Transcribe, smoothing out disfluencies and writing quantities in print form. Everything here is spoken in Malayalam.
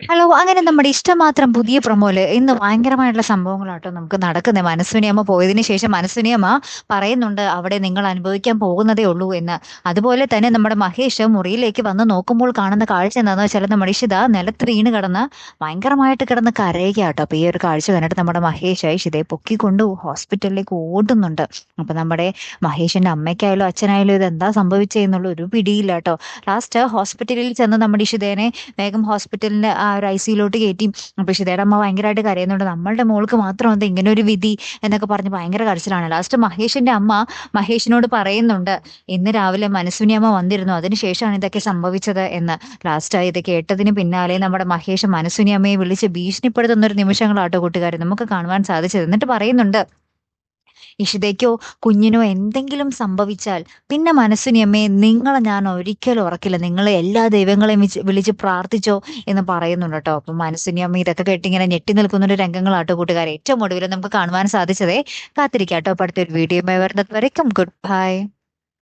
ഹലോ. അങ്ങനെ നമ്മുടെ ഇഷ്ടമാത്രം പുതിയ പ്രൊമോല് ഇന്ന് ഭയങ്കരമായിട്ടുള്ള സംഭവങ്ങളാട്ടോ നമുക്ക് നടക്കുന്നത്. മനസ്വിനിയമ്മ പോയതിന് ശേഷം മനസ്വിനിയമ്മ പറയുന്നുണ്ട് അവിടെ നിങ്ങൾ അനുഭവിക്കാൻ പോകുന്നതേ ഉള്ളൂ എന്ന്. അതുപോലെ തന്നെ നമ്മുടെ മഹേഷ് മുറിയിലേക്ക് വന്ന് നോക്കുമ്പോൾ കാണുന്ന കാഴ്ച എന്താണെന്ന് വെച്ചാൽ നമ്മുടെ ഇഷിത നിലത്ത് വീണ് കിടന്ന് ഭയങ്കരമായിട്ട് കിടന്ന് കരയുകയാട്ടോ. അപ്പൊ ഈ ഒരു കാഴ്ച കണ്ടിട്ട് നമ്മുടെ മഹേഷ് ഇഷിതയെ പൊക്കിക്കൊണ്ട് ഹോസ്പിറ്റലിലേക്ക് ഓടുന്നുണ്ട്. അപ്പൊ നമ്മുടെ മഹേഷിന്റെ അമ്മയ്ക്കായാലും അച്ഛനായാലും ഇത് എന്താ സംഭവിച്ചെന്നുള്ള ഒരു പിടിയില്ല കേട്ടോ. ലാസ്റ്റ് ഹോസ്പിറ്റലിൽ ചെന്ന് നമ്മുടെ ഇഷിതേനെ വേഗം ഹോസ്പിറ്റലിന്റെ ആ ഒരു ഐസിയിലോട്ട് കയറ്റി. അപ്പൊ ഇഷിതയുടെ അമ്മ ഭയങ്കരമായിട്ട് കരയുന്നുണ്ട്. നമ്മളുടെ മോൾക്ക് മാത്രം എന്താ ഇങ്ങനെ ഒരു വിധി എന്നൊക്കെ പറഞ്ഞ് ഭയങ്കര കരച്ചിലാണ്. ലാസ്റ്റ് മഹേഷിന്റെ അമ്മ മഹേഷിനോട് പറയുന്നുണ്ട്, ഇന്ന് രാവിലെ മനസ്വിനി അമ്മ വന്നിരുന്നു, അതിനുശേഷമാണ് ഇതൊക്കെ സംഭവിച്ചത് എന്ന്. ലാസ്റ്റ് ഇത് കേട്ടതിന് പിന്നാലെ നമ്മുടെ മഹേഷ് മനസ്വിനി അമ്മയെ വിളിച്ച് ഭീഷണിപ്പെടുത്തുന്ന ഒരു നിമിഷങ്ങളാട്ടോ കൂട്ടുകാരെ നമുക്ക് കാണുവാൻ സാധിച്ചത്. എന്നിട്ട് പറയുന്നുണ്ട്, ഇഷിതയ്ക്കോ കുഞ്ഞിനോ എന്തെങ്കിലും സംഭവിച്ചാൽ പിന്നെ മനസ്സുനിയമ്മേ നിങ്ങളെ ഞാൻ ഒരിക്കലും ഉറക്കില്ല, നിങ്ങൾ എല്ലാ ദൈവങ്ങളെയും വിളിച്ച് പ്രാർത്ഥിച്ചോ എന്ന് പറയുന്നുണ്ട് കേട്ടോ. അപ്പൊ മനസ്സുനിയമ്മ ഇതൊക്കെ കേട്ടിങ്ങനെ ഞെട്ടി നിൽക്കുന്ന ഒരു രംഗങ്ങളാട്ടോ കൂട്ടുകാരെ ഏറ്റവും ഒടുവിൽ നമുക്ക് കാണുവാൻ സാധിച്ചതേ. കാത്തിരിക്കാട്ടോ അടുത്തൊരു വീഡിയോ വരുന്നത് വരയ്ക്കും. Good bye.